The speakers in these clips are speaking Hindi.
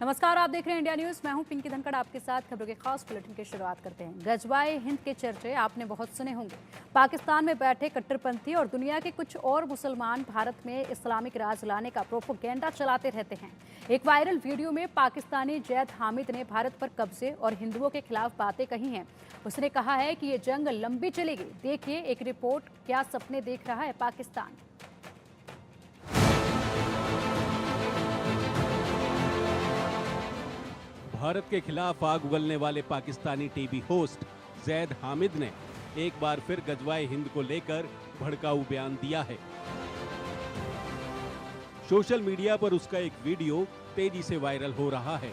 नमस्कार, आप देख रहे हैं इंडिया न्यूज। मैं हूं पिंकी धनखड़, आपके साथ खबरों के खास बुलेटिन की शुरुआत करते हैं। गजवाए हिंद के चर्चे आपने बहुत सुने होंगे। पाकिस्तान में बैठे कट्टरपंथी और दुनिया के कुछ और मुसलमान भारत में इस्लामिक राज लाने का प्रोपेगेंडा चलाते रहते हैं। एक वायरल वीडियो में पाकिस्तानी जैद हामिद ने भारत पर कब्जे और हिंदुओं के खिलाफ बातें कही हैं। उसने कहा है कि ये जंग लंबी चलेगी। देखिए एक रिपोर्ट, क्या सपने देख रहा है पाकिस्तान। भारत के खिलाफ आग उगलने वाले पाकिस्तानी टीवी होस्ट जैद हामिद ने एक बार फिर गजवाए हिंद को लेकर भड़काऊ बयान दिया है। सोशल मीडिया पर उसका एक वीडियो तेजी से वायरल हो रहा है।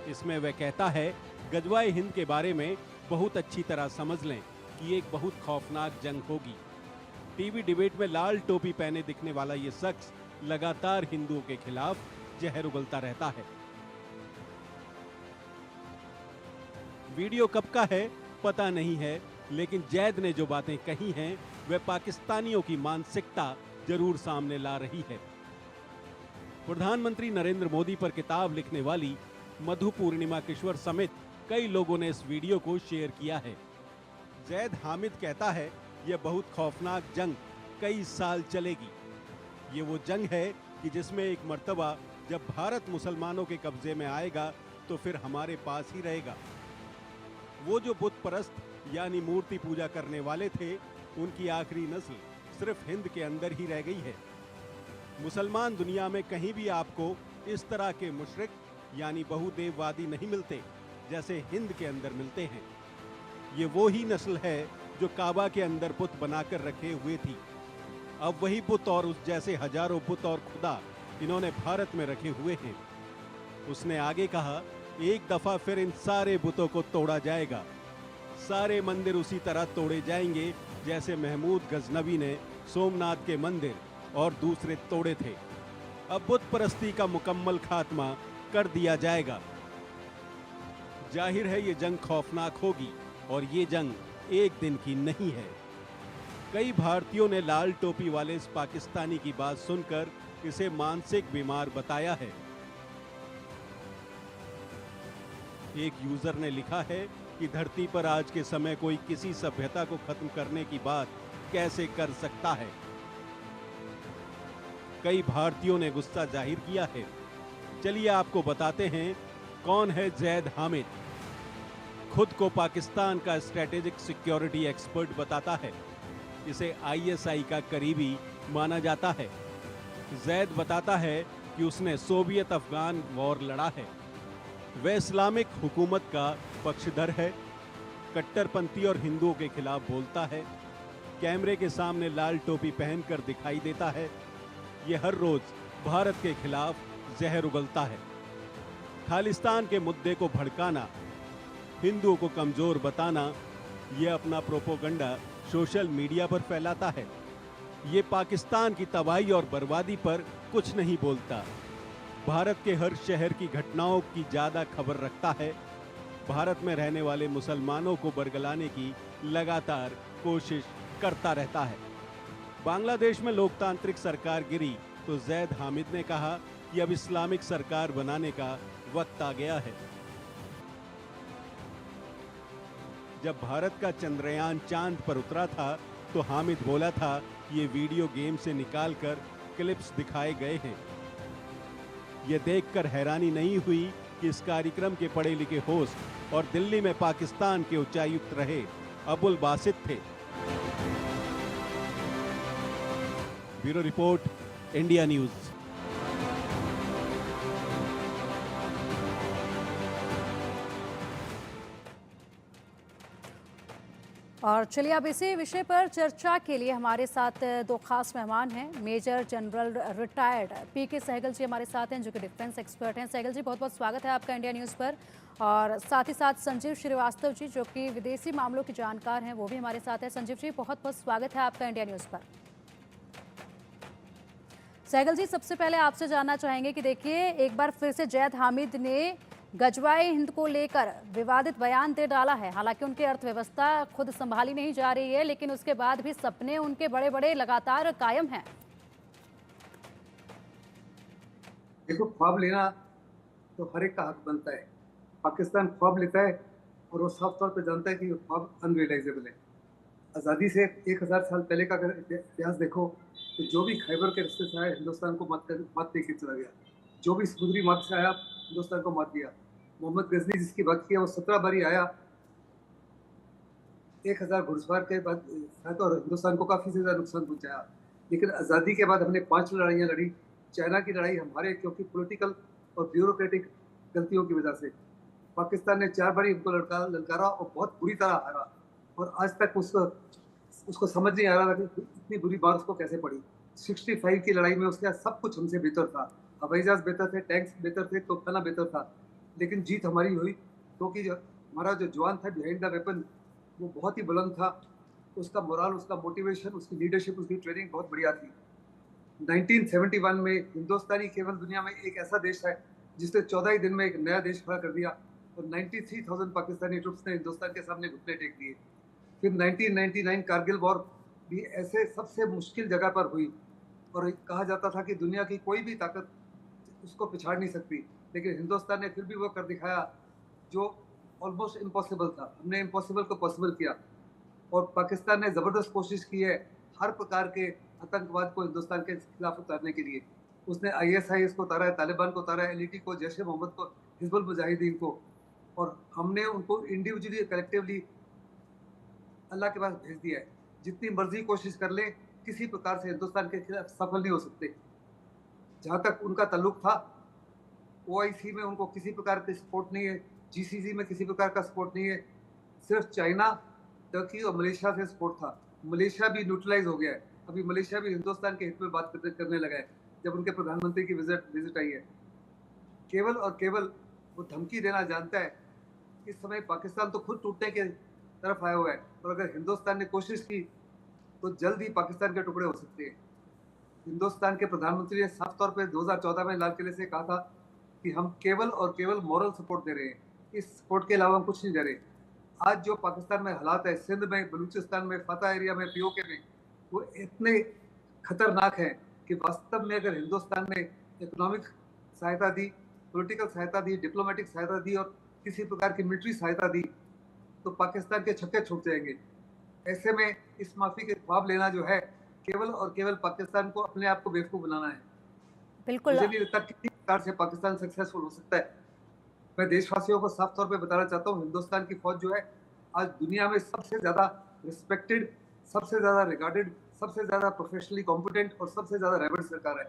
इसमें वह कहता है, गजवाए हिंद के बारे में बहुत अच्छी तरह समझ लें कि एक बहुत खौफनाक जंग होगी। टीवी डिबेट में लाल टोपी पहने दिखने वाला ये शख्स लगातार हिंदुओं के खिलाफ जहर उगलता रहता है। वीडियो कब का है पता नहीं है, लेकिन जैद ने जो बातें कही हैं वह पाकिस्तानियों की मानसिकता जरूर सामने ला रही है। प्रधानमंत्री नरेंद्र मोदी पर किताब लिखने वाली मधु पूर्णिमा किश्वर समेत कई लोगों ने इस वीडियो को शेयर किया है। जैद हामिद कहता है, यह बहुत खौफनाक जंग कई साल चलेगी। ये वो जंग है कि जिसमें एक मर्तबा जब भारत मुसलमानों के कब्जे में आएगा तो फिर हमारे पास ही रहेगा। वो जो बुत परस्त यानी मूर्ति पूजा करने वाले थे, उनकी आखिरी नस्ल सिर्फ हिंद के अंदर ही रह गई है। मुसलमान दुनिया में कहीं भी आपको इस तरह के मुशरिक यानी बहुदेववादी नहीं मिलते जैसे हिंद के अंदर मिलते हैं। ये वो ही नस्ल है जो काबा के अंदर बुत बनाकर रखे हुए थी। अब वही बुत और उस जैसे हजारों बुत और खुदा इन्होंने भारत में रखे हुए हैं। उसने आगे कहा, एक दफा फिर इन सारे बुतों को तोड़ा जाएगा। सारे मंदिर उसी तरह तोड़े जाएंगे जैसे महमूद गजनवी ने सोमनाथ के मंदिर और दूसरे तोड़े थे। अब बुत परस्ती का मुकम्मल खात्मा कर दिया जाएगा। जाहिर है ये जंग खौफनाक होगी और ये जंग एक दिन की नहीं है। कई भारतीयों ने लाल टोपी वाले इस पाकिस्तानी की बात सुनकर इसे मानसिक बीमार बताया है। एक यूजर ने लिखा है कि धरती पर आज के समय कोई किसी सभ्यता को खत्म करने की बात कैसे कर सकता है। कई भारतीयों ने गुस्सा जाहिर किया है। चलिए आपको बताते हैं कौन है जैद हामिद। खुद को पाकिस्तान का स्ट्रेटेजिक सिक्योरिटी एक्सपर्ट बताता है। इसे आईएसआई का करीबी माना जाता है। जैद बताता है कि उसने सोवियत अफगान वॉर लड़ा है। वह इस्लामिक हुकूमत का पक्षधर है, कट्टरपंथी और हिंदुओं के खिलाफ बोलता है, कैमरे के सामने लाल टोपी पहनकर दिखाई देता है। यह हर रोज भारत के खिलाफ जहर उगलता है। खालिस्तान के मुद्दे को भड़काना, हिंदुओं को कमजोर बताना, यह अपना प्रोपेगेंडा सोशल मीडिया पर फैलाता है। ये पाकिस्तान की तबाही और बर्बादी पर कुछ नहीं बोलता। भारत के हर शहर की घटनाओं की ज्यादा खबर रखता है। भारत में रहने वाले मुसलमानों को बरगलाने की लगातार कोशिश करता रहता है। बांग्लादेश में लोकतांत्रिक सरकार गिरी तो जैद हामिद ने कहा कि अब इस्लामिक सरकार बनाने का वक्त आ गया है। जब भारत का चंद्रयान चांद पर उतरा था तो हामिद बोला था कि ये वीडियो गेम से निकालकर क्लिप्स दिखाए गए हैं। यह देखकर हैरानी नहीं हुई कि इस कार्यक्रम के पढ़े लिखे होस्ट और दिल्ली में पाकिस्तान के उच्चायुक्त रहे अबुल बासित थे। Bureau report, India news. और चलिए अब इसी विषय पर चर्चा के लिए हमारे साथ दो खास मेहमान हैं। मेजर जनरल रिटायर्ड पीके सहगल जी हमारे साथ हैं, जो कि डिफेंस एक्सपर्ट हैं। सहगल जी, बहुत बहुत स्वागत है आपका इंडिया न्यूज़ पर। और साथ ही साथ संजीव श्रीवास्तव जी, जो कि विदेशी मामलों के जानकार हैं, वो भी हमारे साथ हैं। संजीव जी, बहुत बहुत स्वागत है आपका इंडिया न्यूज़ पर। सहगल जी, सबसे पहले आपसे जानना चाहेंगे कि देखिए, एक बार फिर से जैद हामिद ने गजवाए हिंद को लेकर विवादित बयान दे डाला है। हालांकि उनकी अर्थव्यवस्था खुद संभाली नहीं जा रही है, लेकिन उसके बाद भी सपने उनके बड़े बड़े लगातार कायम हैं। देखो, ख्वाब लेना तो हर एक का हक बनता है। पाकिस्तान ख्वाब लेता है और वो साफ तौर पे जानता है कि ये ख्वाब अनरियलाइजेबल है। आज़ादी से 1000 साल पहले का अगर इतिहास देखो, तो जो भी खैबर के रास्ते से आया हिंदुस्तान को मात दे के चला गया। जो भी समुद्री मार्ग से आया हिंदुस्तान को मात दिया। मोहम्मद गजनी जिसकी बात की है वो 17 बारी आया, 1000 घुड़सवार के बाद शायद, और हिंदुस्तान को काफ़ी ज़्यादा नुकसान पहुंचाया। लेकिन आज़ादी के बाद हमने 5 लड़ाइयाँ लड़ी। चाइना की लड़ाई हमारे क्योंकि पॉलिटिकल और ब्यूरोक्रेटिक गलतियों की वजह से पाकिस्तान ने 4 बारी हमको ललकारा और बहुत बुरी तरह हारा। और आज तक उसको उसको समझ नहीं आ रहा था कि इतनी बुरी बात उसको कैसे पड़ी। 65 की लड़ाई में उसका सब कुछ हमसे बेहतर था। हवाई जहाज बेहतर थे, टैंक्स बेहतर थे, तोपखाना बेहतर था। लेकिन जीत हमारी हुई क्योंकि जो हमारा जो जवान था बिहाइंड द वेपन वो बहुत ही बुलंद था। उसका मोरल, उसका मोटिवेशन, उसकी लीडरशिप, उसकी ट्रेनिंग बहुत बढ़िया थी। 1971 में हिंदुस्तानी केवल दुनिया में एक ऐसा देश है जिसने 14 ही दिन में एक नया देश खड़ा कर दिया और 93,000 पाकिस्तानी ट्रुप्स ने हिंदुस्तान के सामने घुटने टेक दिए। फिर 1999 कारगिल वॉर भी ऐसे सबसे मुश्किल जगह पर हुई और कहा जाता था कि दुनिया की कोई भी ताकत उसको पिछाड़ नहीं सकती। लेकिन हिंदुस्तान ने फिर भी वो कर दिखाया जो ऑलमोस्ट इम्पॉसिबल था। हमने इम्पॉसिबल को पॉसिबल किया और पाकिस्तान ने ज़बरदस्त कोशिश की है हर प्रकार के आतंकवाद को हिंदुस्तान के खिलाफ उतारने के लिए। उसने ISIS को उतारा है, तालिबान को उतारा है, LET को, जैश ए मोहम्मद को, हिजबुल मुजाहिदीन को, और हमने उनको इंडिविजुअली कलेक्टिवली अल्लाह के पास भेज दिया है। जितनी मर्जी कोशिश कर ले किसी प्रकार से हिंदुस्तान के खिलाफ सफल नहीं हो सकते। जहाँ तक उनका ताल्लुक था, OIC में उनको किसी प्रकार की सपोर्ट नहीं है, GCC में किसी प्रकार का सपोर्ट नहीं है। सिर्फ चाइना, टर्की और मलेशिया से सपोर्ट था। मलेशिया भी न्यूट्रलाइज हो गया है। अभी मलेशिया भी हिंदुस्तान के हित में बात करने लगा है जब उनके प्रधानमंत्री की विजिट आई है। केवल और केवल वो धमकी देना जानता है। इस समय पाकिस्तान तो खुद टूटने के तरफ आया हुआ है और अगर हिंदुस्तान ने कोशिश की तो जल्द ही पाकिस्तान के टुकड़े हो सकते हैं। हिंदुस्तान के प्रधानमंत्री ने साफ तौर पे 2014 में लाल किले से कहा था कि हम केवल और केवल मॉरल सपोर्ट दे रहे हैं, इस सपोर्ट के अलावा हम कुछ नहीं दे रहे। आज जो पाकिस्तान में हालात है, सिंध में, बलूचिस्तान में, फतह एरिया में, POK में, वो इतने खतरनाक हैं कि वास्तव में अगर हिंदुस्तान ने इकोनॉमिक सहायता दी, पॉलिटिकल सहायता दी, डिप्लोमेटिक सहायता दी और किसी प्रकार की मिलिट्री सहायता दी तो पाकिस्तान के छक्के छूट जाएंगे। ऐसे में इस माफी के ख्वाब लेना जो है केवल और केवल पाकिस्तान को अपने आप को बेवकूफ बनाना है। बिल्कुल। मुझे नहीं लगता किसी प्रकार से पाकिस्तान सक्सेसफुल हो सकता है। मैं देशवासियों को साफ तौर पे बताना चाहता हूँ, हिंदुस्तान की फौज जो है आज दुनिया में सबसे ज्यादा रिस्पेक्टेड, सबसे ज्यादा रिगार्डेड, सबसे ज्यादा प्रोफेशनली कॉम्पिटेंट और सबसे ज्यादा रेवेड सरकार है,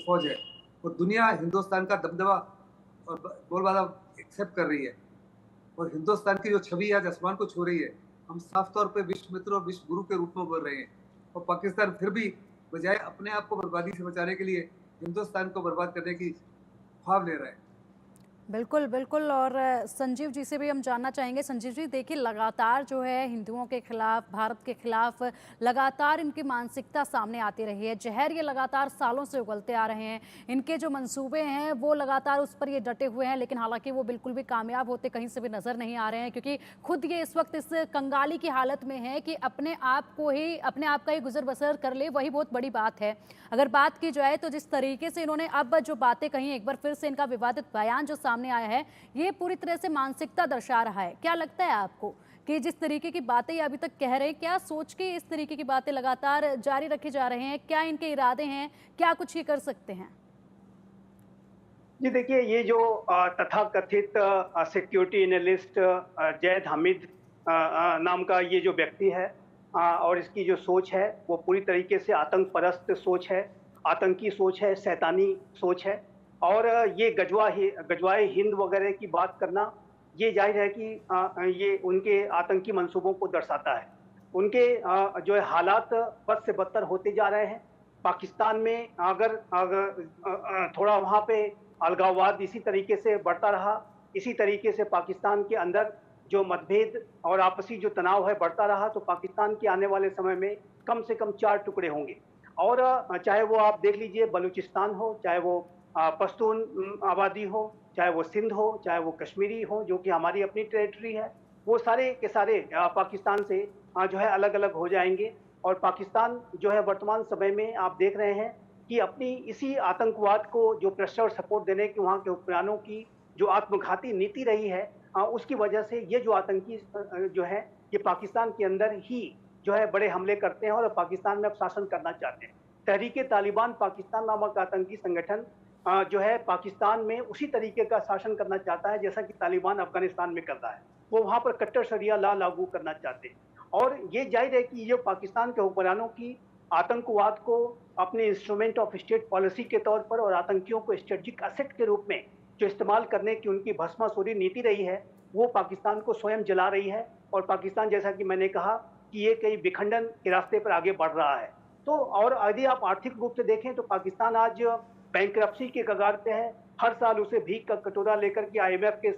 फौज है। और दुनिया हिंदुस्तान का दबदबा और बोलबाला एक्सेप्ट कर रही है और हिंदुस्तान की जो छवि आज आसमान को छू रही है। हम साफ तौर पे विश्व मित्र और विश्व गुरु के रूप में उभर रहे हैं और पाकिस्तान फिर भी बजाय अपने आप को बर्बादी से बचाने के लिए हिंदुस्तान को बर्बाद करने की ख्वाब ले रहा है। बिल्कुल, बिल्कुल। और संजीव जी से भी हम जानना चाहेंगे। संजीव जी, देखिए लगातार जो है हिंदुओं के खिलाफ, भारत के खिलाफ लगातार इनकी मानसिकता सामने आती रही है। जहर ये लगातार सालों से उगलते आ रहे हैं। इनके जो मंसूबे हैं वो लगातार उस पर ये डटे हुए हैं, लेकिन हालांकि वो बिल्कुल भी कामयाब होते कहीं से भी नज़र नहीं आ रहे हैं, क्योंकि खुद ये इस वक्त इस कंगाली की हालत में है कि अपने आप का ही गुजर बसर कर ले, वही बहुत बड़ी बात है। अगर बात की जाए तो जिस तरीके से इन्होंने अब जो बातें कही, एक बार फिर से इनका विवादित बयान जो सामने आया है, ये पूरी तरह से मानसिकता दर्शा रहा है। क्या लगता है आपको कि जिस तरीके की बातें ये अभी तक कह रहे हैं, क्या सोच के इस तरीके की बातें लगातार जारी रखे जा रहे हैं? क्या इनके इरादे हैं? क्या कुछ ये कर सकते हैं? जी देखिए, ये जो तथाकथित सिक्योरिटी एनालिस्ट जैद हामिद नाम का ये जो व्यक्ति है, और इसकी जो सोच है वो पूरी तरीके से आतंक परस्त सोच है, आतंकी सोच है, शैतानी सोच है। और ये गजवाए हिंद वगैरह की बात करना, ये जाहिर है कि ये उनके आतंकी मंसूबों को दर्शाता है। उनके जो है हालात बद से बदतर होते जा रहे हैं। पाकिस्तान में अगर थोड़ा वहाँ पे अलगाववाद इसी तरीके से बढ़ता रहा, इसी तरीके से पाकिस्तान के अंदर जो मतभेद और आपसी जो तनाव है बढ़ता रहा, तो पाकिस्तान के आने वाले समय में कम से कम 4 टुकड़े होंगे। और चाहे वो आप देख लीजिए बलूचिस्तान हो, चाहे वो पश्तून आबादी हो, चाहे वो सिंध हो, चाहे वो कश्मीरी हो, जो कि हमारी अपनी टेरिटरी है, वो सारे के सारे पाकिस्तान से जो है अलग अलग हो जाएंगे। और पाकिस्तान जो है वर्तमान समय में आप देख रहे हैं कि अपनी इसी आतंकवाद को जो प्रेशर और सपोर्ट देने की वहाँ के हुक्मरानों की जो आत्मघाती नीति रही है, उसकी वजह से ये जो आतंकी जो है ये पाकिस्तान के अंदर ही जो है बड़े हमले करते हैं और पाकिस्तान में अब शासन करना चाहते हैं। तहरीके तालिबान पाकिस्तान नामक आतंकी संगठन जो है पाकिस्तान में उसी तरीके का शासन करना चाहता है जैसा कि तालिबान अफगानिस्तान में कर रहा है। वो वहाँ पर कट्टर शरिया ला लागू करना चाहते हैं और ये जाहिर है कि ये पाकिस्तान के हुक्मरानों की आतंकवाद को अपने इंस्ट्रूमेंट ऑफ स्टेट पॉलिसी के तौर पर और आतंकियों को स्ट्रेटेजिक एसेट के रूप में जो इस्तेमाल करने की उनकी भस्मासुरी नीति रही है, वो पाकिस्तान को स्वयं जला रही है और पाकिस्तान, जैसा कि मैंने कहा, कि ये कई विखंडन के रास्ते पर आगे बढ़ रहा है। तो और यदि आप आर्थिक रूप से देखें तो पाकिस्तान आज बैंकरप्सी के कगार पे है। हर साल उसे भीख का कटोरा लेकर के IMF के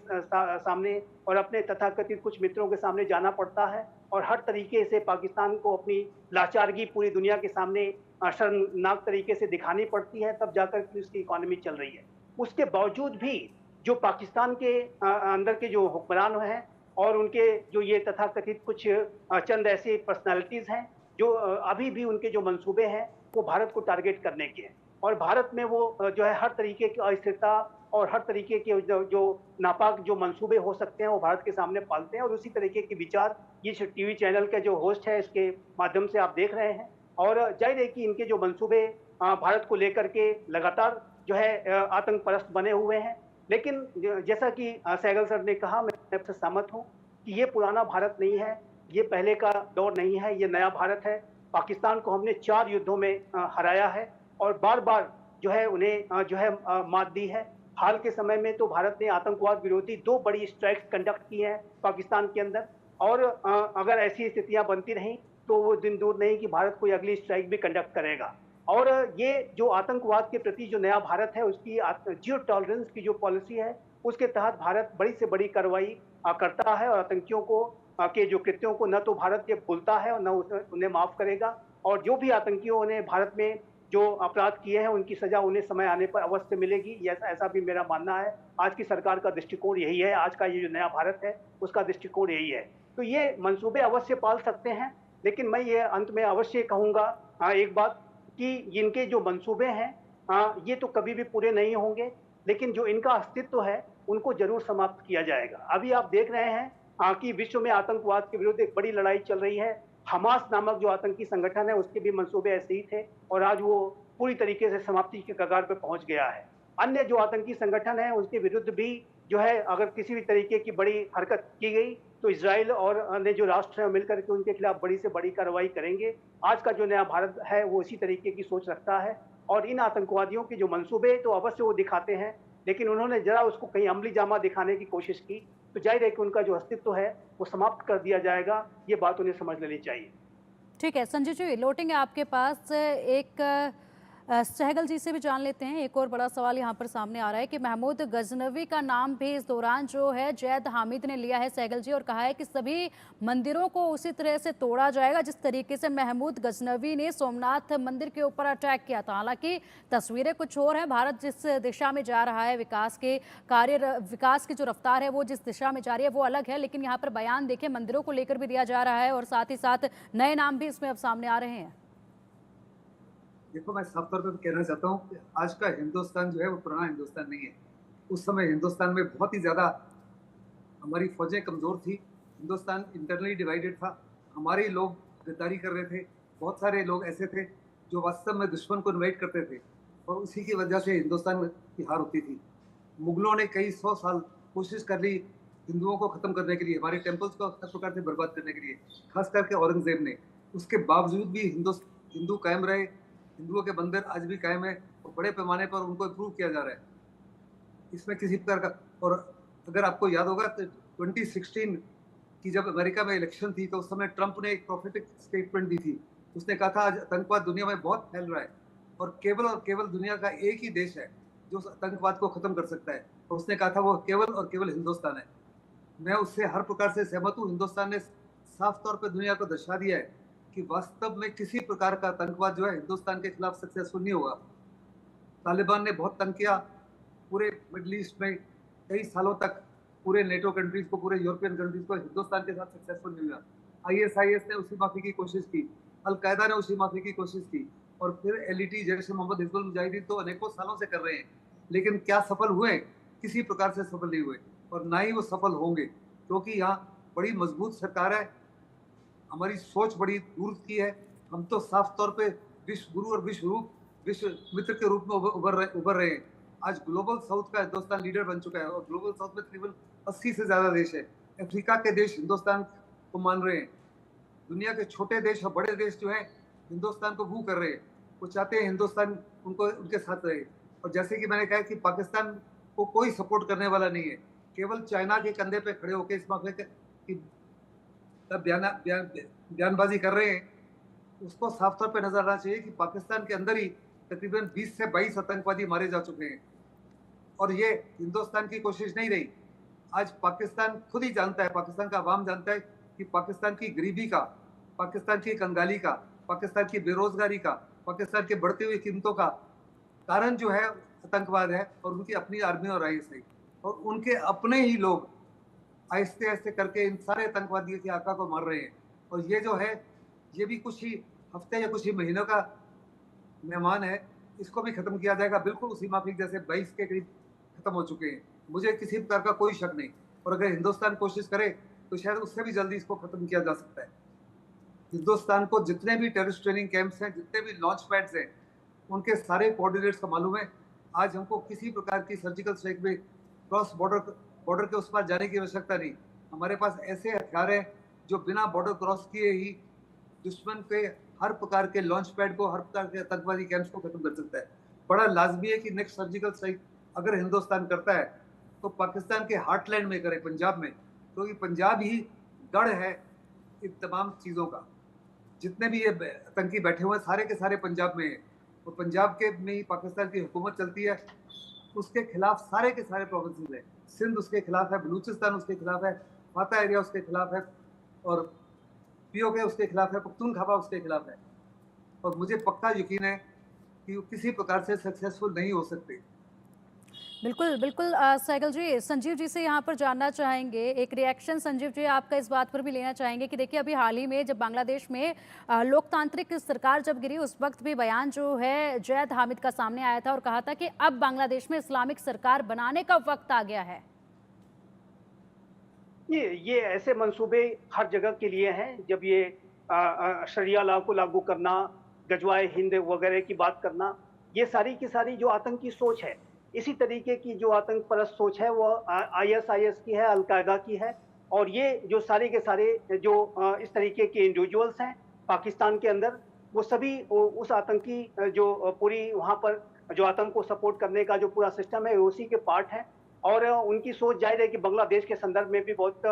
सामने और अपने तथाकथित कुछ मित्रों के सामने जाना पड़ता है और हर तरीके से पाकिस्तान को अपनी लाचारगी पूरी दुनिया के सामने शर्मनाक तरीके से दिखानी पड़ती है, तब जाकर के उसकी इकोनॉमी चल रही है। उसके बावजूद भी जो पाकिस्तान के अंदर के जो हुक्मरान हैं और उनके जो ये तथाकथित कुछ चंद ऐसी पर्सनालिटीज हैं जो अभी भी उनके जो मंसूबे हैं वो भारत को टारगेट करने के हैं और भारत में वो जो है हर तरीके की अस्थिरता और हर तरीके के जो नापाक जो मंसूबे हो सकते हैं वो भारत के सामने पालते हैं और उसी तरीके के विचार ये टीवी चैनल के जो होस्ट है इसके माध्यम से आप देख रहे हैं। और जाहिर है कि इनके जो मंसूबे भारत को लेकर के लगातार जो है आतंक परस्त बने हुए हैं। लेकिन जैसा कि सहगल सर ने कहा, मैं आपसे सहमत हूँ कि ये पुराना भारत नहीं है, ये पहले का दौर नहीं है, ये नया भारत है। पाकिस्तान को हमने 4 युद्धों में हराया है और बार बार जो है उन्हें जो है मात दी है। हाल के समय में तो भारत ने आतंकवाद विरोधी 2 बड़ी स्ट्राइक्स कंडक्ट की हैं पाकिस्तान के अंदर और अगर ऐसी स्थितियां बनती रहीं तो वो दिन दूर नहीं कि भारत कोई अगली स्ट्राइक भी कंडक्ट करेगा। और ये जो आतंकवाद के प्रति जो नया भारत है उसकी जीरो टॉलरेंस की जो पॉलिसी है उसके तहत भारत बड़ी से बड़ी कार्रवाई करता है और आतंकियों को के जो कृत्यों को न तो भारत ये भूलता है और न उन्हें माफ करेगा और जो भी आतंकियों ने भारत में जो अपराध किए हैं उनकी सजा उन्हें समय आने पर अवश्य मिलेगी। ऐसा भी मेरा मानना है। आज की सरकार का दृष्टिकोण यही है, आज का ये जो नया भारत है उसका दृष्टिकोण यही है। तो ये मंसूबे अवश्य पाल सकते हैं, लेकिन मैं ये अंत में अवश्य कहूँगा एक बात कि इनके जो मंसूबे हैं ये तो कभी भी पूरे नहीं होंगे, लेकिन जो इनका अस्तित्व है उनको जरूर समाप्त किया जाएगा। अभी आप देख रहे हैं कि विश्व में आतंकवाद के विरुद्ध एक बड़ी लड़ाई चल रही है। हमास नामक जो आतंकी संगठन है उसके भी मंसूबे ऐसे ही थे और आज वो पूरी तरीके से समाप्ति के कगार पर पहुंच गया है। अन्य जो आतंकी संगठन है उसके विरुद्ध भी जो है अगर किसी भी तरीके की बड़ी हरकत की गई तो इजराइल और अन्य जो राष्ट्र हैं मिलकर के उनके खिलाफ बड़ी से बड़ी कार्रवाई करेंगे। आज का जो नया भारत है वो इसी तरीके की सोच रखता है और इन आतंकवादियों के जो मंसूबे तो अवश्य वो दिखाते हैं, लेकिन उन्होंने जरा उसको कहीं अमली जामा दिखाने की कोशिश की तो जाहिर है कि उनका जो अस्तित्व है वो समाप्त कर दिया जाएगा। ये बात उन्हें समझ लेनी चाहिए। ठीक है संजय जी, लौटेंगे आपके पास। एक सहगल जी से भी जान लेते हैं। एक और बड़ा सवाल यहाँ पर सामने आ रहा है कि महमूद गजनवी का नाम भी इस दौरान जो है जैद हामिद ने लिया है सहगल जी, और कहा है कि सभी मंदिरों को उसी तरह से तोड़ा जाएगा जिस तरीके से महमूद गजनवी ने सोमनाथ मंदिर के ऊपर अटैक किया था। हालांकि तस्वीरें कुछ और हैं, भारत जिस दिशा में जा रहा है, विकास की जो रफ्तार है वो जिस दिशा में जा रही है वो अलग है, लेकिन यहाँ पर बयान देखिए मंदिरों को लेकर भी दिया जा रहा है और साथ ही साथ नए नाम भी इसमें अब सामने आ रहे हैं। देखो, मैं साफ तौर पर कहना चाहता हूँ कि आज का हिंदुस्तान जो है वो पुराना हिंदुस्तान नहीं है। उस समय हिंदुस्तान में बहुत ही ज़्यादा हमारी फौजें कमज़ोर थी, हिंदुस्तान इंटरनली डिवाइडेड था, हमारे लोग गद्दारी कर रहे थे, बहुत सारे लोग ऐसे थे जो वास्तव में दुश्मन को इन्वाइट करते थे और उसी की वजह से हिंदुस्तान की हार होती थी। मुगलों ने कई 100 साल कोशिश कर ली हिंदुओं को ख़त्म करने के लिए, हमारे टेम्पल्स को हर प्रकार से बर्बाद करने के लिए, खास करके औरंगजेब ने। उसके बावजूद भी हिंदू कायम रहे, हिंदुओं के मंदिर आज भी कायम है और बड़े पैमाने पर उनको इम्प्रूव किया जा रहा है। इसमें किसी प्रकार का, और अगर आपको याद होगा तो 2016 की जब अमेरिका में इलेक्शन थी तो उस समय ट्रंप ने एक प्रोफेटिक स्टेटमेंट दी थी। उसने कहा था आज आतंकवाद दुनिया में बहुत फैल रहा है और केवल दुनिया का एक ही देश है जो आतंकवाद को खत्म कर सकता है, और उसने कहा था वो केवल और केवल हिंदुस्तान है। मैं उससे हर प्रकार से सहमत हूँ। हिंदुस्तान ने साफ तौर पर दुनिया को दर्शा दिया है कि वास्तव में किसी प्रकार का आतंकवाद जो है हिंदुस्तान के खिलाफ सक्सेसफुल नहीं होगा। तालिबान ने बहुत तंग किया पूरे मिडल ईस्ट में कई सालों तक, पूरे नेटो कंट्रीज को, पूरे यूरोपियन कंट्रीज को, हिंदुस्तान के साथ सक्सेसफुल नहीं हुआ। ISIS ने उसी माफी की कोशिश की, अलकायदा ने उसी माफी की कोशिश की और फिर एलईटी जैसे मोहम्मद हिजबुल मुजाहिदीन तो अनेकों सालों से कर रहे हैं, लेकिन क्या सफल हुए? किसी प्रकार से सफल नहीं हुए और ना ही वो सफल होंगे, क्योंकि यहाँ बड़ी मजबूत सरकार है, हमारी सोच बड़ी दूर की है। हम तो साफ तौर पे विश्व गुरु और विश्व मित्र के रूप में उभर रहे हैं। आज ग्लोबल साउथ का हिंदुस्तान लीडर बन चुका है और ग्लोबल साउथ में तकरीबन 80 से ज्यादा देश है। अफ्रीका के देश हिंदुस्तान को मान रहे हैं। दुनिया के छोटे देश और बड़े देश जो है हिंदुस्तान को वू कर रहे हैं। वो चाहते हैं हिंदुस्तान उनको उनके साथ रहे। और जैसे कि मैंने कहा कि पाकिस्तान को कोई सपोर्ट करने वाला नहीं है, केवल चाइना के कंधे पे खड़े होकर इस मामले की बयानबाजी कर रहे हैं। उसको साफ तौर पे नजर आना चाहिए कि पाकिस्तान के अंदर ही तकरीबन 20 से 22 आतंकवादी मारे जा चुके हैं और ये हिंदुस्तान की कोशिश नहीं रही। आज पाकिस्तान खुद ही जानता है, पाकिस्तान का अवाम जानता है कि पाकिस्तान की गरीबी का, पाकिस्तान की कंगाली का, पाकिस्तान की बेरोजगारी का, पाकिस्तान की बढ़ती हुई कीमतों का कारण जो है आतंकवाद है और उनकी अपनी आर्मी और आईएसआई और उनके अपने ही लोग आहिस्ते आहिस्ते करके इन सारे आतंकवादियों की आका को मार रहे हैं। और ये जो है ये भी कुछ ही हफ्ते या कुछ ही महीनों का मेहमान है, इसको भी खत्म किया जाएगा। बिल्कुल उसी माफिक जैसे 22 के करीब खत्म हो चुके हैं, मुझे किसी प्रकार का कोई शक नहीं। और अगर हिंदुस्तान कोशिश करे तो शायद उससे भी जल्दी इसको खत्म किया जा सकता है। हिंदुस्तान को जितने भी टेररिस्ट ट्रेनिंग कैंप्स हैं, जितने भी लॉन्च पैड्स हैं, उनके सारे कोऑर्डिनेट्स का मालूम है। आज हमको किसी प्रकार की सर्जिकल स्ट्राइक में क्रॉस बॉर्डर के उस पार जाने की आवश्यकता नहीं। हमारे पास ऐसे हथियार हैं जो बिना बॉर्डर क्रॉस किए ही दुश्मन के हर प्रकार के लॉन्च पैड को, हर प्रकार के आतंकवादी कैंप्स को खत्म कर सकता है। बड़ा लाजमी है कि नेक्स्ट सर्जिकल स्ट्राइक अगर हिंदुस्तान करता है तो पाकिस्तान के हार्टलैंड में करे, पंजाब में, क्योंकि पंजाब ही गढ़ है इन तमाम चीज़ों का। जितने भी ये आतंकी बैठे हुए हैं सारे के सारे पंजाब में हैं और पंजाब के में ही पाकिस्तान की हुकूमत चलती है। उसके खिलाफ सारे के सारे प्रोविंसेस हैं, सिंध उसके खिलाफ है, बलूचिस्तान उसके खिलाफ है, फाता एरिया उसके खिलाफ है और पीओके उसके खिलाफ है, पख्तूनख्वा उसके खिलाफ है। और मुझे पक्का यकीन है कि वो किसी प्रकार से सक्सेसफुल नहीं हो सकते। बिल्कुल बिल्कुल सहगल जी, संजीव जी से यहाँ पर जानना चाहेंगे एक रिएक्शन। संजीव जी, आपका इस बात पर भी लेना चाहेंगे कि देखिए अभी हाल ही में जब बांग्लादेश में लोकतांत्रिक सरकार जब गिरी उस वक्त भी बयान जो है जैद हामिद का सामने आया था और कहा था कि अब बांग्लादेश में इस्लामिक सरकार बनाने का वक्त आ गया है। ये ऐसे मंसूबे हर जगह के लिए हैं। जब ये शरिया लॉ को लागू करना, गजवाए हिंद वगैरह की बात करना, ये सारी की सारी जो आतंकी सोच है, इसी तरीके की जो आतंक परस्त सोच है वो आईएसआईएस की है, अलकायदा की है। और ये जो सारे के सारे जो इस तरीके के इंडिविजुअल्स हैं पाकिस्तान के अंदर, वो सभी उस आतंकी जो पूरी वहाँ पर जो आतंक को सपोर्ट करने का जो पूरा सिस्टम है उसी के पार्ट है। और उनकी सोच जाहिर है कि बांग्लादेश के संदर्भ में भी बहुत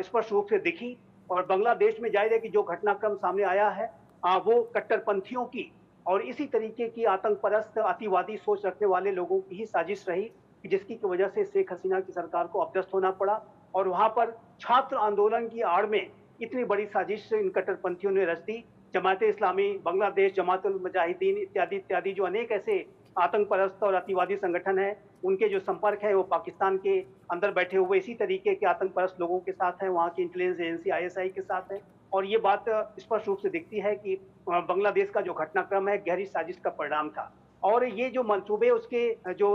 स्पष्ट रूप से दिखी। और बांग्लादेश में जाहिर है कि जो घटनाक्रम सामने आया है वो कट्टरपंथियों की और इसी तरीके की आतंक परस्त अतिवादी सोच रखने वाले लोगों की ही साजिश रही, जिसकी वजह से शेख हसीना की सरकार को अपदस्थ होना पड़ा। और वहां पर छात्र आंदोलन की आड़ में इतनी बड़ी साजिश इन कट्टरपंथियों ने रच दी। जमाते इस्लामी बांग्लादेश, जमातुल मुजाहिदीन इत्यादि इत्यादि जो अनेक ऐसे आतंक परस्त और अतिवादी संगठन है, उनके जो संपर्क है वो पाकिस्तान के अंदर बैठे हुए इसी तरीके के आतंक परस्त लोगों के साथ है, वहाँ की इंटेलिजेंस एजेंसी आईएसआई के साथ है। और ये बात स्पष्ट रूप से दिखती है कि बांग्लादेश का जो घटनाक्रम है गहरी साजिश का परिणाम था। और ये जो मंसूबे उसके जो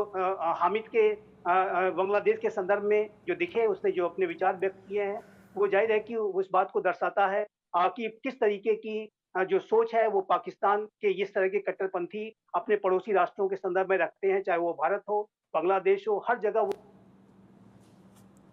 हामिद के बांग्लादेश के संदर्भ में जो दिखे, उसने जो अपने विचार व्यक्त किए हैं, वो जाहिर है कि उस बात को दर्शाता है कि किस तरीके की जो सोच है वो पाकिस्तान के इस तरह के कट्टरपंथी अपने पड़ोसी राष्ट्रों के संदर्भ में रखते हैं, चाहे वो भारत हो, बांग्लादेश हो, हर जगह वो।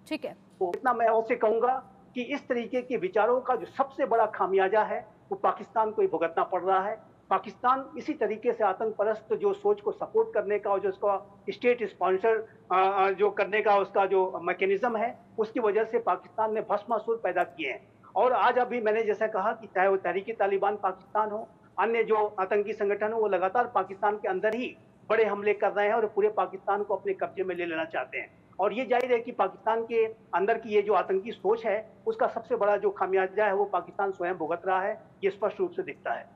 ठीक है, इतना मैं आपसे कहूंगा कि इस तरीके के विचारों का जो सबसे बड़ा खामियाजा है वो पाकिस्तान को ही भुगतना पड़ रहा है। पाकिस्तान इसी तरीके से आतंक परस्त जो सोच को सपोर्ट करने का और जो उसका स्टेट स्पॉन्सर जो करने का उसका जो मैकेनिज्म है, उसकी वजह से पाकिस्तान ने भस्मासुर पैदा किए हैं। और आज अभी मैंने जैसा कहा कि चाहे वो तहरीक तालिबान पाकिस्तान हो, अन्य जो आतंकी संगठन हो, वो लगातार पाकिस्तान के अंदर ही बड़े हमले कर रहे हैं और पूरे पाकिस्तान को अपने कब्जे में ले लेना चाहते हैं। और ये जाहिर है कि पाकिस्तान के अंदर की ये जो आतंकी सोच है उसका सबसे बड़ा जो खामियाजा है वो पाकिस्तान स्वयं भुगत रहा है, ये स्पष्ट रूप से दिखता है।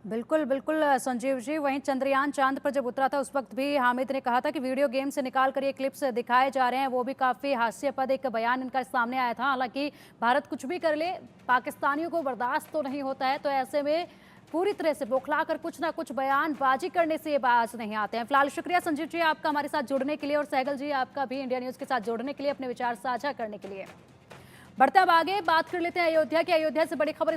बिल्कुल बिल्कुल संजीव जी, वहीं चंद्रयान चांद पर जब उतरा था उस वक्त भी हामिद ने कहा था कि वीडियो गेम से निकाल कर ये क्लिप्स दिखाए जा रहे हैं, वो भी काफ़ी हास्यास्पद एक बयान इनका सामने आया था। हालांकि भारत कुछ भी कर ले, पाकिस्तानियों को बर्दाश्त तो नहीं होता है, तो ऐसे में पूरी तरह से बौखलाकर कुछ ना कुछ बयानबाजी करने से ये बाज नहीं आते हैं। फिलहाल शुक्रिया संजीव जी आपका हमारे साथ जुड़ने के लिए, और सहगल जी आपका भी इंडिया न्यूज के साथ जुड़ने के लिए, अपने विचार साझा करने के लिए। बढ़ते अब आगे बात कर लेते हैं अयोध्या की। अयोध्या से बड़ी खबर